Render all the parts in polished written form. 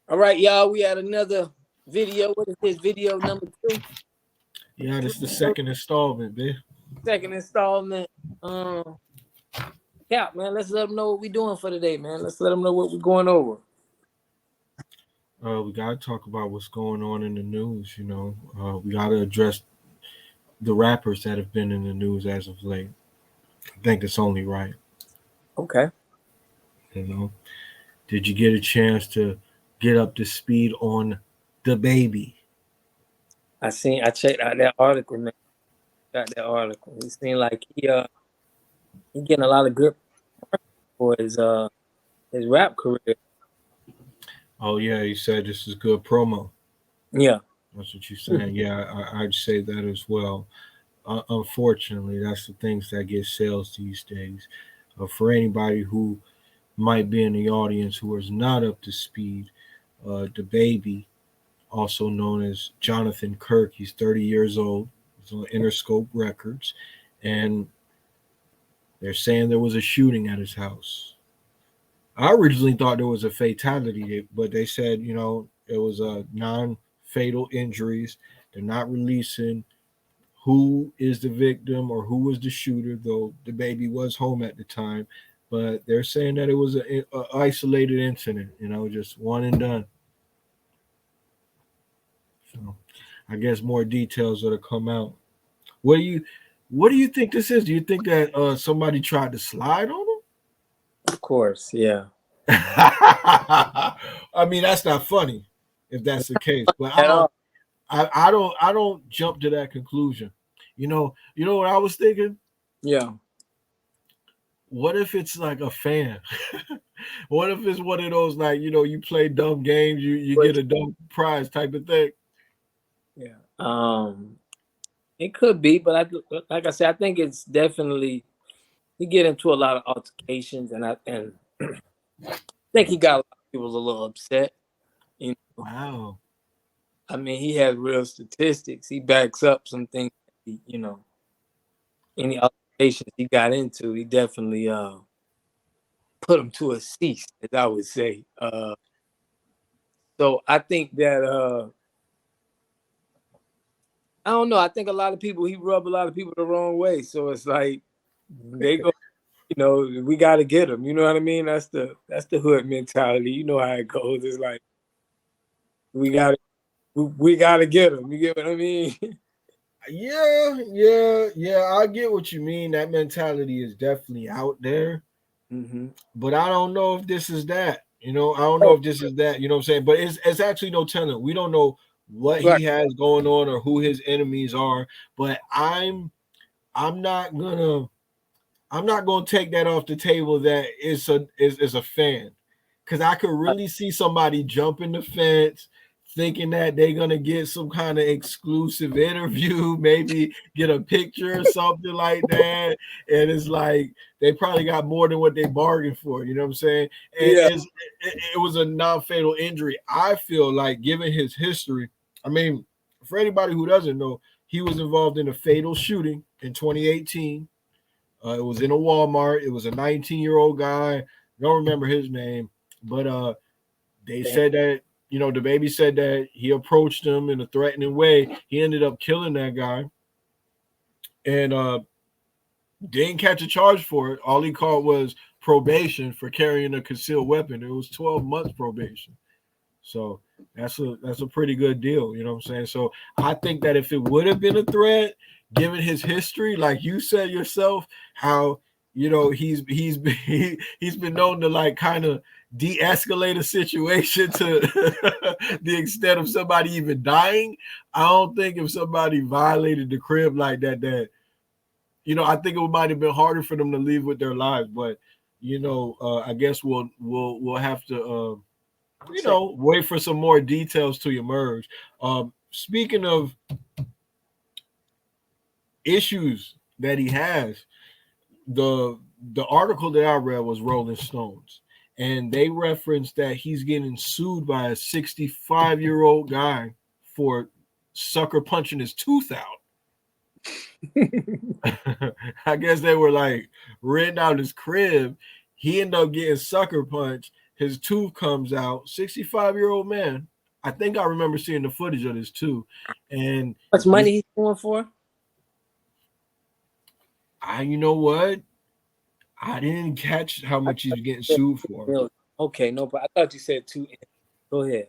All right, y'all. We had another video. What is this? Video number two? Yeah, this is the second installment, man. Second installment. Um, Cap, man. Let's let them know what we're doing for today, man. Let's let them know what we're going over. We gotta talk about what's going on in the news. We gotta address the rappers that have been in the news as of late. I think it's only right. Okay. You know, did you get a chance to get up to speed on the baby? I checked out that article, man. Got that article. It seemed like he getting a lot of good for his rap career. Oh yeah, you said this is good promo. Yeah. That's what you're saying. Yeah, I'd say that as well. Unfortunately, that's the things that get sales these days. For anybody who might be in the audience who is not up to speed, the baby, also known as Jonathan Kirk, he's 30 years old. He's on Interscope Records, and they're saying there was a shooting at his house. I originally thought there was a fatality, but they said, it was a non-fatal injuries. They're not releasing who is the victim or who was the shooter, though the baby was home at the time. But they're saying that it was a isolated incident, just one and done. So I guess more details are to come out. What do you think this is? Do you think that somebody tried to slide on him? Of course. Yeah. I mean, that's not funny if that's the case, but I At don't all. I don't jump to that conclusion. You know what I was thinking? Yeah. What if it's like a fan? What if it's one of those, like, you play dumb games, you But get a dumb prize type of thing? yeah. It could be, but like I said, I think it's definitely he get into a lot of altercations, and I think he got a lot of people a little upset. You know, Wow. I mean, he has real statistics. He backs up some things. Any altercations he got into, he definitely put him to a cease, as I would say. So I think that I don't know. I think a lot of people he rub a lot of people the wrong way. So it's like they go. We got to get him. You know what I mean? That's the hood mentality. You know how it goes. It's like we got to we got to get him. You get what I mean? Yeah. I get what you mean. That mentality is definitely out there, hmm but I don't know if this is that. I don't know Oh, if this is that. You know what I'm saying? But it's actually no telling. We don't know what right. he has going on or who his enemies are. But I'm not gonna I'm not gonna take that off the table that it's a fan, because I could really see somebody jumping the fence thinking that they're gonna get some kind of exclusive interview, maybe get a picture or something like that. And it's like they probably got more than what they bargained for, you know what I'm saying? And Yeah. it was a non-fatal injury. I feel like, given his history, I mean, for anybody who doesn't know, he was involved in a fatal shooting in 2018. It was in a Walmart. It was a 19-year-old guy. I don't remember his name, but they Damn. said that, the baby said that he approached him in a threatening way. He ended up killing that guy, and didn't catch a charge for it. All he caught was probation for carrying a concealed weapon. It was 12 months probation. So that's a pretty good deal, you know what I'm saying? So I think that if it would have been a threat, given his history, like you said yourself, how he's been known to, like, kind of de-escalate a situation to the extent of somebody even dying. I don't think if somebody violated the crib like that, I think it might have been harder for them to leave with their lives. But I guess we'll have to. Check. Wait for some more details to emerge. Speaking of issues that he has, the the article that I read was Rolling Stones, and they referenced that he's getting sued by a 65-year-old guy for sucker punching his tooth out. I guess they were like renting out his crib. He ended up getting sucker punched, his tooth comes out. 65-year-old man. I think I remember seeing the footage of this too, and How much money he's going for? you know what? I didn't catch how much he's getting sued for. Okay, no, but I thought you said 2 M. Go ahead.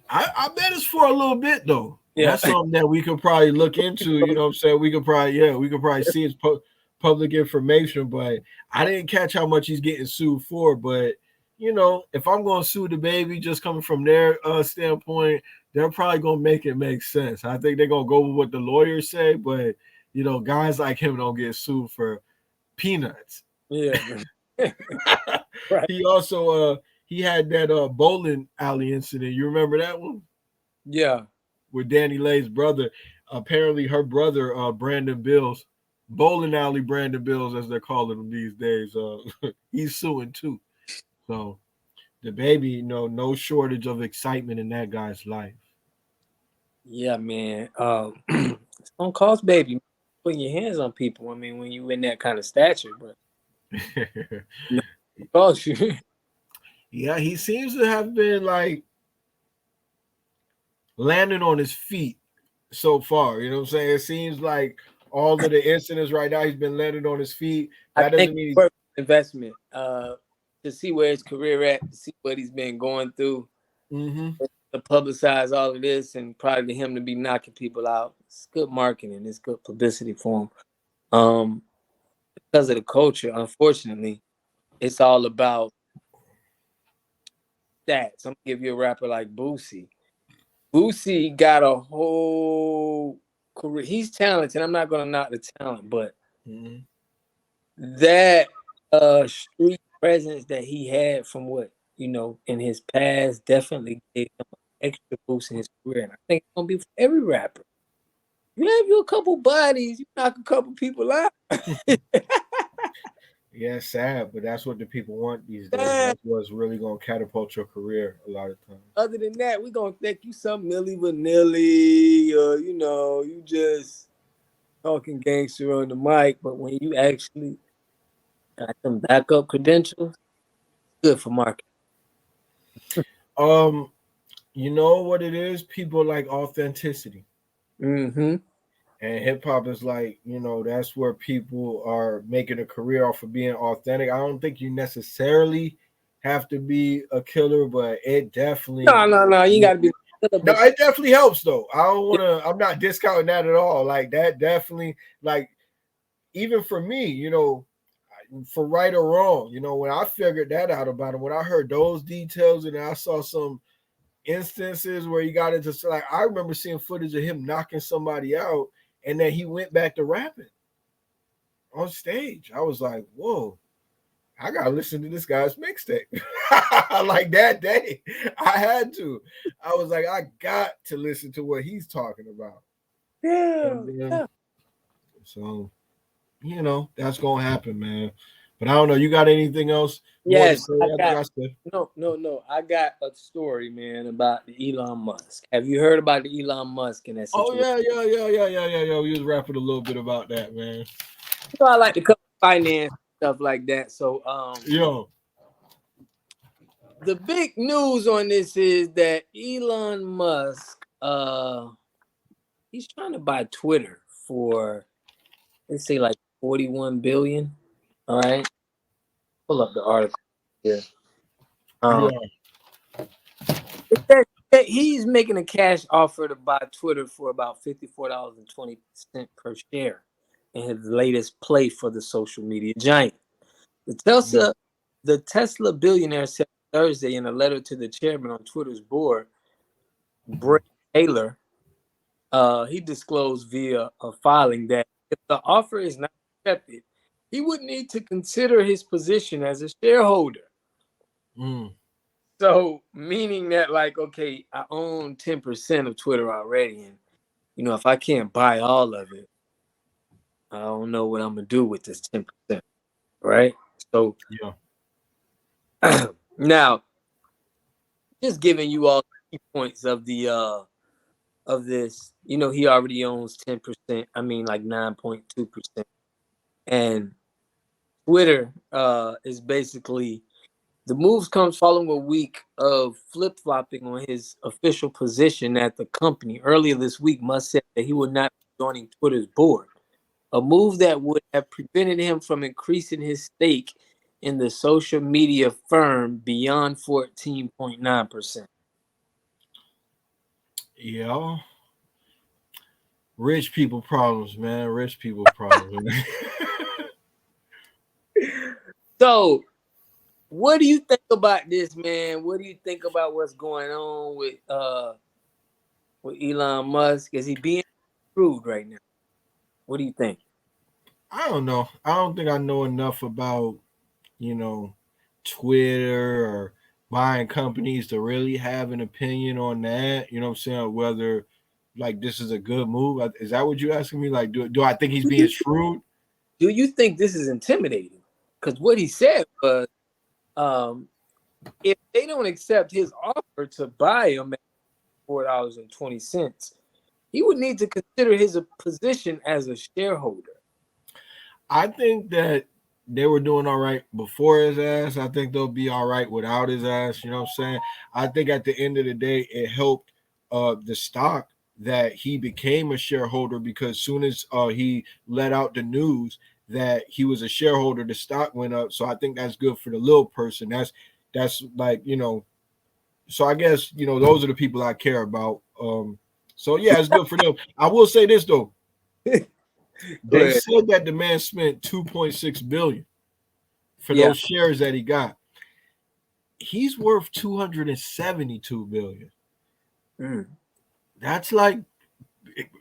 I bet it's for a little bit though. Yeah. That's something that we could probably look into. You know what I'm saying? We could probably see his public information, but I didn't catch how much he's getting sued for. But you know, if I'm going to sue the baby, just coming from their standpoint, they're probably going to make it make sense. I think they're going to go with what the lawyers say, but you know, guys like him don't get sued for peanuts. Yeah. Right. He also he had that bowling alley incident. You remember that one? Yeah. With Danny Lay's brother. Apparently, her brother, Brandon Bills, bowling alley Brandon Bills, as they're calling him these days, he's suing too. So the baby, you know, no shortage of excitement in that guy's life. Yeah, man. It's gonna cost baby putting your hands on people. I mean, when you in that kind of stature, but no, it costs you. Yeah, he seems to have been like landing on his feet so far. You know what I'm saying? It seems like all of the incidents right now, he's been landing on his feet. I That think doesn't it's mean worth investment. To see where his career at, to see what he's been going through, mm-hmm. to publicize all of this, and probably him to be knocking people out. It's good marketing. It's good publicity for him. Because of the culture, unfortunately, it's all about stats. I'm gonna give you a rapper like Boosie. Boosie got a whole career. He's talented. I'm not gonna knock the talent, but Mm-hmm. that street presence that he had from what in his past definitely gave him an extra boost in his career. And I think it's gonna be for every rapper. You have you a couple bodies, you knock a couple people out. Yeah, it's sad, but that's what the people want these days. Man, That's what's really going to catapult your career a lot of times. other than that, we're gonna think you some Milli Vanilli, or you just talking gangster on the mic, but when you actually got some backup credentials, good for marketing. Um, you know what it is? People like authenticity. Mm-hmm. And hip hop is like, you know, that's where people are making a career off of being authentic. I don't think you necessarily have to be a killer, but it definitely No. You gotta be. no, But it definitely helps though. I don't wanna I'm not discounting that at all. Like that definitely like even for me, you know, for right or wrong, you know, when I figured that out about him, when I heard those details and I saw some instances where he got into like I remember seeing footage of him knocking somebody out and then he went back to rapping on stage. I was like, whoa, I gotta listen to this guy's mixtape. Like that day, I had to. I was like, I got to listen to what he's talking about. yeah, And then, yeah. so you know, that's gonna happen, man. But I don't know. You got anything else more to Yes, say I after got I said? no. I got a story, man, about the Elon Musk. Have you heard about the Elon Musk in that Oh situation? yeah. We was rapping a little bit about that, man. I like to cover finance stuff like that. So, Yo, the big news on this is that Elon Musk, he's trying to buy Twitter for, let's say, like 41 billion. All right, pull up the article here. Um, yeah. it says that he's making a cash offer to buy Twitter for about $54.20 per share in his latest play for the social media giant. The Yeah. Tesla, the Tesla billionaire said Thursday in a letter to the chairman on Twitter's board, Bray Taylor, he disclosed via a filing that if the offer is not accepted, he would need to consider his position as a shareholder. Mm. So, meaning that, like, okay, I own 10% of Twitter already, and if I can't buy all of it, I don't know what I'm gonna do with this 10%, right? So Yeah. now, just giving you all the key points of the of this. He already owns 10%. I mean, like 9.2%, and Twitter is basically The moves comes following a week of flip-flopping on his official position at the company. Earlier this week, Musk said that he would not be joining Twitter's board, a move that would have prevented him from increasing his stake in the social media firm beyond 14.9%. Yeah. Rich people problems, man. Rich people problems. So, what do you think about this, man? What do you think about what's going on with Elon Musk? Is he being screwed right now? What do you think? I don't know. I don't think I know enough about, you know, Twitter or buying companies to really have an opinion on that. You know what I'm saying? Whether like this is a good move. Is that what you're asking me? Like, do I think he's Do being you shrewd? do you think this is intimidating? Because what he said was, um, if they don't accept his offer to buy him at $4.20, he would need to consider his position as a shareholder. I think that they were doing all right before his ass. I think they'll be all right without his ass. You know what I'm saying? I think at the end of the day, it helped the stock that he became a shareholder because soon as he let out the news that he was a shareholder, the stock went up. So I think that's good for the little person. That's like, you know, so I guess, you know, those are the people I care about. So yeah, it's good for them. I will say this though. Go They ahead. said that the man spent 2.6 billion for Yeah. those shares that he got. He's worth 272 billion. Mm. That's like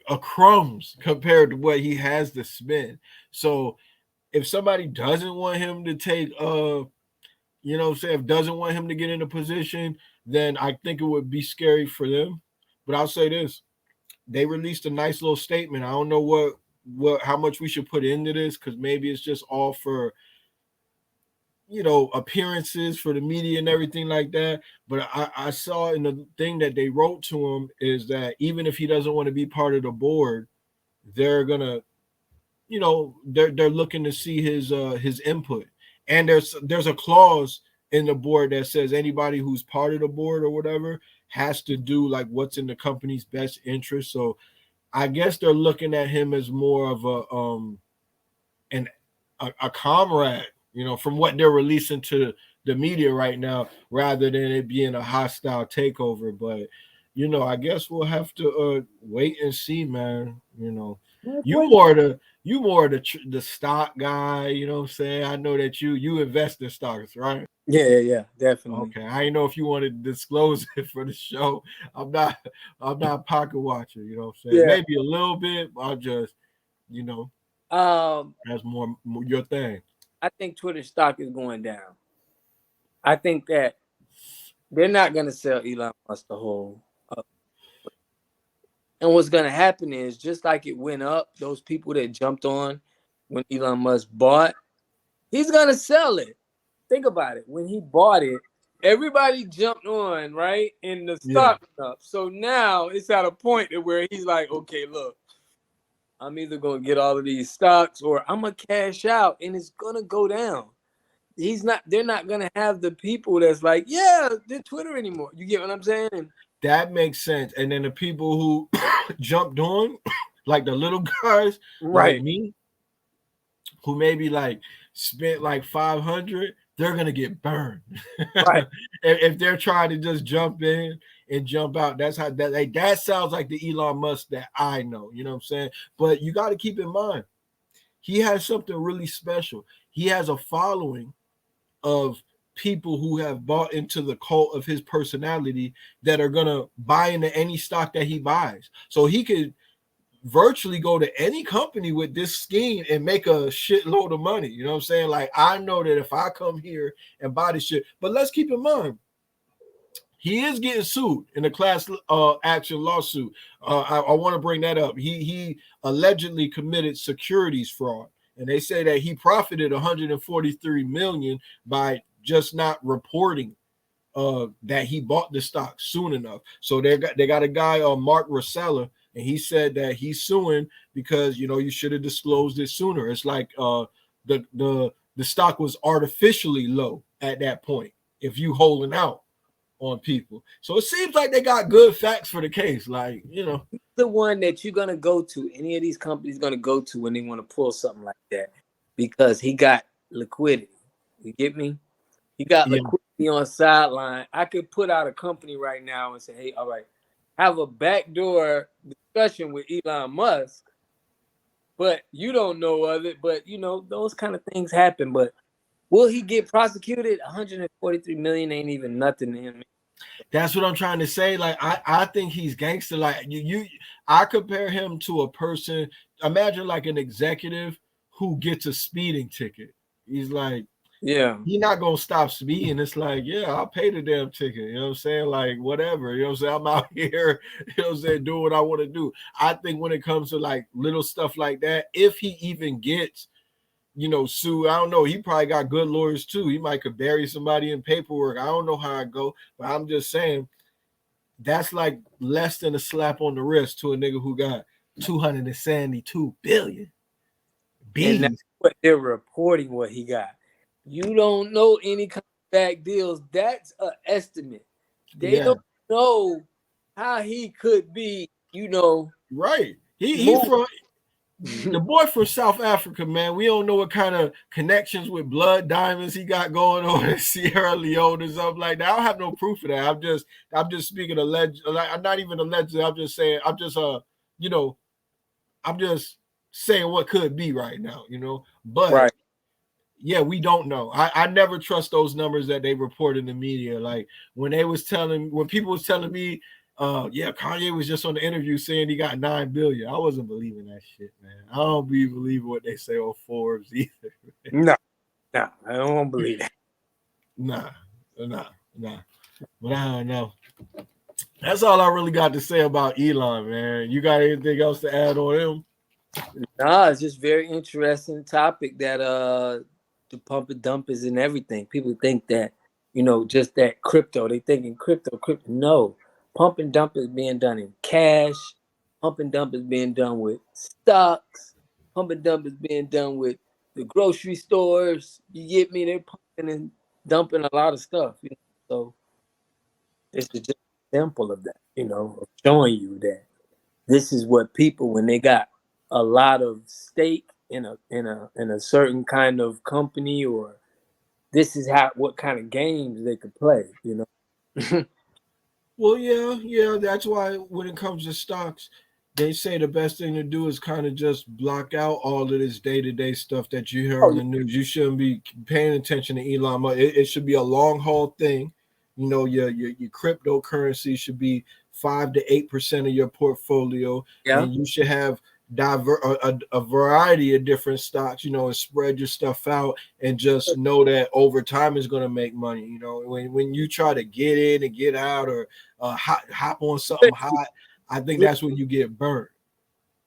a crumbs compared to what he has to spend. So if somebody doesn't want him to take you know what I'm saying, if doesn't want him to get in a position, then I think it would be scary for them. But I'll say this. They released a nice little statement. I don't know what how much we should put into this because maybe it's just all for, you know, appearances for the media and everything like that. But I saw in the thing that they wrote to him is that even if he doesn't want to be part of the board, they're gonna, you know, they're looking to see his input. And there's a clause in the board that says anybody who's part of the board or whatever has to do like what's in the company's best interest. So I guess they're looking at him as more of an a comrade, you know, from what they're releasing to the media right now, rather than it being a hostile takeover. But you know, I guess we'll have to wait and see, man. You know, you Wait. more the the stock guy. You know what I'm saying? I know that you invest in stocks, right? Yeah, definitely. Okay, I didn't know if you wanted to disclose it for the show. I'm not I'm not pocket watcher. You know what I'm saying? Yeah. Maybe a little bit. But I'll just, you know, Um, that's more your thing. I think Twitter stock is going down. I think that they're not going to sell Elon Musk the whole. And what's going to happen is just like it went up, those people that jumped on when Elon Musk bought, he's going to sell it. Think about it. When he bought it, everybody jumped on, right? And the Yeah. stock went up. So now it's at a point where he's like, okay, look, I'm either going to get all of these stocks or I'm going to cash out and it's going to go down. They're not going to have the people that's like, yeah, they're Twitter anymore. You get what I'm saying? That makes sense. And then the people who jumped on, like the little guys, like Right. me, who maybe like spent like 500, they're gonna get burned. Right. If they're trying to just jump in and jump out, that's how that like, that sounds like the Elon Musk that I know. You know what I'm saying? But you got to keep in mind, he has something really special. He has a following of people who have bought into the cult of his personality that are gonna buy into any stock that he buys. So he could virtually go to any company with this scheme and make a shitload of money. You know what I'm saying? Like I know that if I come here and buy this shit, but let's keep in mind he is getting sued in a class action lawsuit. I want to bring that up. He allegedly committed securities fraud, and they say that he profited 143 million by just not reporting that he bought the stock soon enough. So they got a guy Mark Rosella, and he said that he's suing because you know you should have disclosed it sooner. It's like the stock was artificially low at that point. if you holding out on people. So it seems like they got good facts for the case. Like, The one that you're gonna go to, any of these companies gonna go to when they want to pull something like that, because he got liquidity. You get me? He got yeah, liquidity on sideline. I could put out a company right now and say, hey, all right, have a backdoor discussion with Elon Musk, but you don't know of it. But those kind of things happen. But will he get prosecuted? 143 million ain't even nothing to him. that's what I'm trying to say. Like, I think he's gangster. Like I compare him to a person. Imagine like an executive who gets a speeding ticket. He's like, Yeah. he's not gonna stop speeding. It's like, yeah, I'll pay the damn ticket. You know what I'm saying? Like, whatever. You know what I'm saying? I'm out here, you know what I'm saying, doing what I want to do. I think when it comes to like little stuff like that, if he even gets, sued, I don't know. He probably got good lawyers too. He might could bury somebody in paperwork. I don't know how I go, but I'm just saying that's like less than a slap on the wrist to a nigga who got 272 billion. And that's Bees. what they're reporting what he got. You don't know any kind of back deals. That's an estimate. They Yeah. don't know how he could be, Right. He moved. from the boy from South Africa, man. We don't know what kind of connections with blood diamonds he got going on in Sierra Leone and something like that. I don't have no proof of that. I'm just speaking alleged. I'm not even alleged. I'm just saying. You know, I'm just saying what could be right now. But Right. yeah, we don't know. I never trust those numbers that they report in the media. Like when people was telling me, yeah, Kanye was just on the interview saying he got 9 billion. I wasn't believing that shit, man. I don't be believing what they say on Forbes either. No, I don't believe that. Nah, nah. But I don't know. That's all I really got to say about Elon, man. You got anything else to add on him? No, it's just very interesting topic that the pump and dump is in everything. People think that, just that crypto. They thinking crypto. No. Pump and dump is being done in cash. Pump and dump is being done with stocks. Pump and dump is being done with the grocery stores. You get me? They're pumping and dumping a lot of stuff. So it's just a example of that, of showing you that this is what people, when they got a lot of stake in a certain kind of company, or this is what kind of games they could play. Well, yeah. That's why when it comes to stocks, they say the best thing to do is kind of just block out all of this day-to-day stuff that you hear Oh on the news. You shouldn't be paying attention to Elon Musk. It should be a long haul thing. Your cryptocurrency should be 5 to 8% of your portfolio, yeah. and you should have a variety of different stocks. And spread your stuff out, and just know that over time is going to make money. When you try to get in and get out, or hop on something hot, I think that's when you get burnt.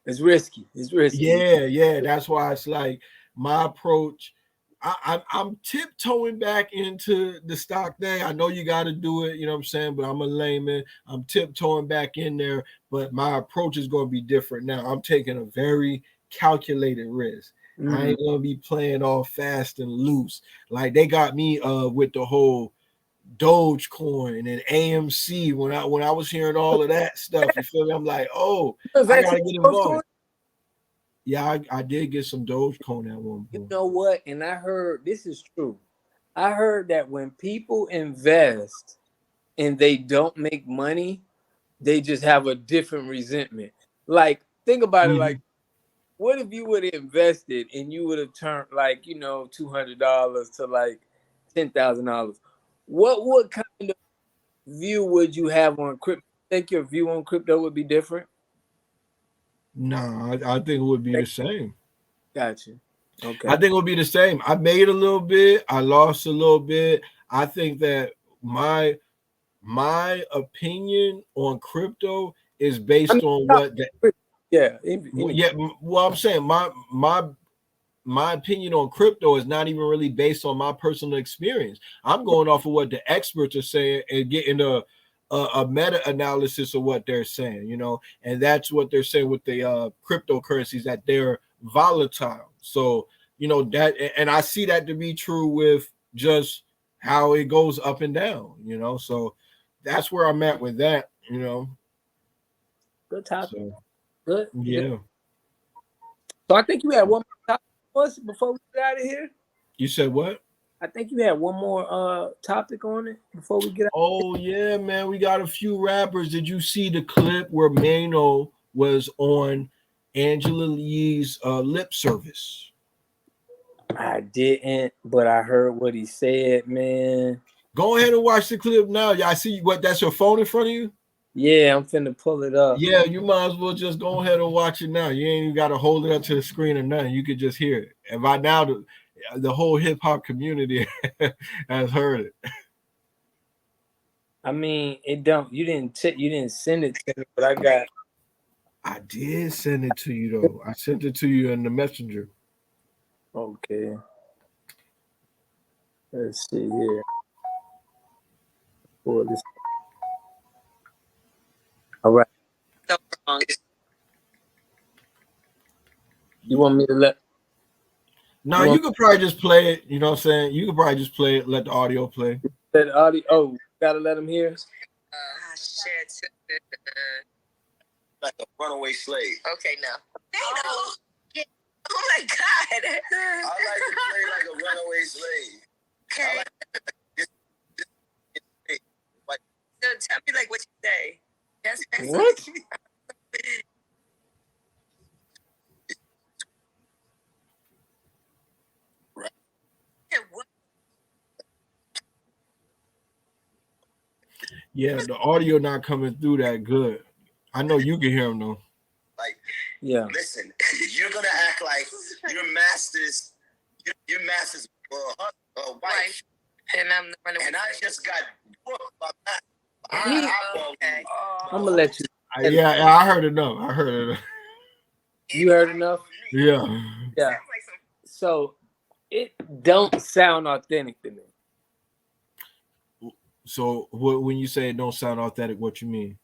It's risky. It's risky. Yeah. That's why it's like my approach. I'm tiptoeing back into the stock thing. I know you got to do it, you know what I'm saying? But I'm a layman. I'm tiptoeing back in there, but my approach is going to be different now. I'm taking a very calculated risk. I Mm. ain't going to be playing all fast and loose. Like they got me with the whole Dogecoin and AMC when I was hearing all of that stuff. You feel me? I'm like, oh, It's I got actually to get Dogecoin. involved. Yeah, I did get some Dogecoin at one You point. know what? And I heard this is true. I heard that when people invest and they don't make money, they just have a different resentment. Like, think about it like, Mhm. what if you would have invested and you would have turned like, $200 to like $10,000? What kind of view would you have on crypto? Think your view on crypto would be different? Nah, I think it would be the same. Gotcha. I Okay. think it would be the same. I made a little bit, I lost a little bit. I think that my opinion on crypto is I mean, based on what the yeah. yeah. Well, I'm saying my opinion on crypto is not even really based on my personal experience. I'm going off of what the experts are saying and getting a meta analysis of what they're saying, and that's what they're saying with the cryptocurrencies, that they're volatile. So that, and I see that to be true with just how it goes up and down, So that's where I'm at with that. Good topic. So Good. yeah. So I think you had one more topic for us before we get out of here. You said what? I think you had one more topic on it before we get out. Oh yeah, man. We got a few rappers. Did you see the clip where Mano was on Angela Lee's lip service? I didn't, but I heard what he said, man. Go ahead and watch the clip now. Y'all see what? That's your phone in front of you? Yeah, I'm finna pull it up. Yeah, you might as well just go ahead and watch it now. You ain't even got to hold it up to the screen or nothing. You could just hear it. And by now, the whole hip hop community has heard it. I mean, it don't. You didn't send it to me, but I got. I did send it to you though. I sent it to you in the messenger. Okay. Let's see here. Pull this. All right. You want me to let? No, you could probably just play it. You know what I'm saying? You could probably just play it. Let the audio play. Let the audio. Oh, gotta let them hear. Like a runaway slave. Okay, now. Oh my God. I like to play like a runaway slave. Okay. So tell me like what you say. Yes. What? Yeah, the audio not coming through that good. I know you can hear him though. Like, yeah. Listen, you're gonna act like your master's wife, and I just got booked by that. Okay. I'm gonna let you. Yeah, I heard enough. You heard enough? Yeah. Yeah. So it don't sound authentic to me. So when you say it don't sound authentic, what you mean?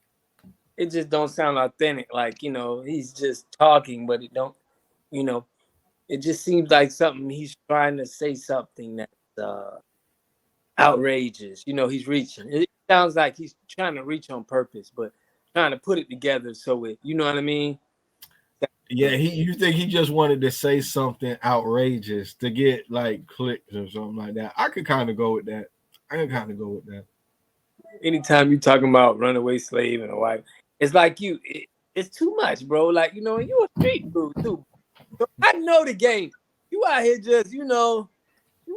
It just don't sound authentic. Like, he's just talking, but it don't, it just seems like something he's trying to say something that's outrageous. He's reaching. It sounds like he's trying to reach on purpose, but trying to put it together so it, you know what I mean? Yeah, you think he just wanted to say something outrageous to get like clicks or something like that. I could kind of go with that. Anytime you're talking about runaway slave and a wife, it's like it's too much, bro. Like, you a street dude too. So I know the game. You out here just, you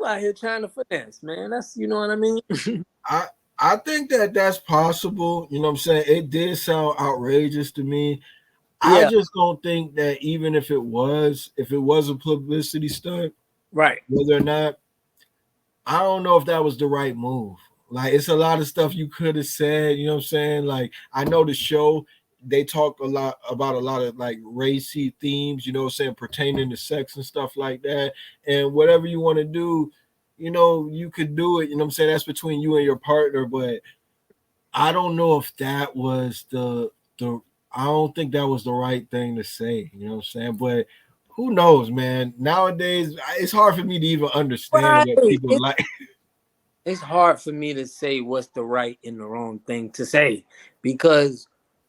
out here trying to finesse, man. That's, you know what I mean? I think that's possible. You know what I'm saying? It did sound outrageous to me. Yeah. I just don't think that even if it was a publicity stunt, right? Whether or not, I don't know if that was the right move. Like, it's a lot of stuff you could have said. You know what I'm saying? Like, I know the show, they talk a lot about a lot of like racy themes. You know what I'm saying? Pertaining to sex and stuff like that. And whatever you want to do, you could do it. You know what I'm saying? That's between you and your partner. But I don't know if that was I don't think that was the right thing to say, you know what I'm saying? But who knows, man? Nowadays, it's hard for me to even understand what people like. It's hard for me to say what's the right and the wrong thing to say because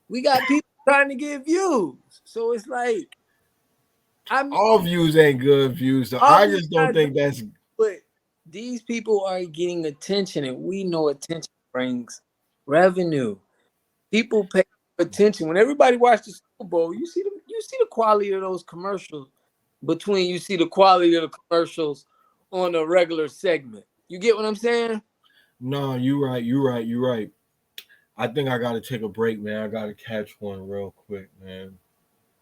we got people trying to get views. So it's like, all views ain't good views. So I just don't think that's. But these people are getting attention, and we know attention brings revenue. People pay attention when everybody watches the Super Bowl. You see the quality of those commercials between you see the quality of the commercials on a regular segment. You get what I'm saying? No, you're right. I think I got to take a break, man. I got to catch one real quick, man.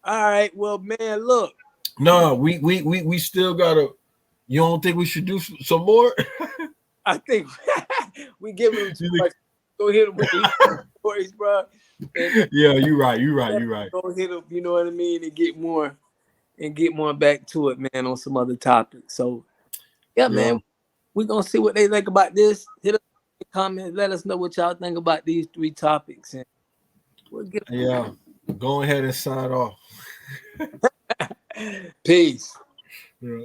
All right, well, man, look. No, we still gotta. You don't think we should do some more? I think we give them too much. Go hit them with these stories, bro. And yeah, you're right. Go hit them, you know what I mean, and get more back to it, man, on some other topics. So, yeah. Man, we're gonna see what they think about this. Hit us in the comments. Let us know what y'all think about these 3 topics, and we'll get. Go ahead and sign off. Peace. Yeah.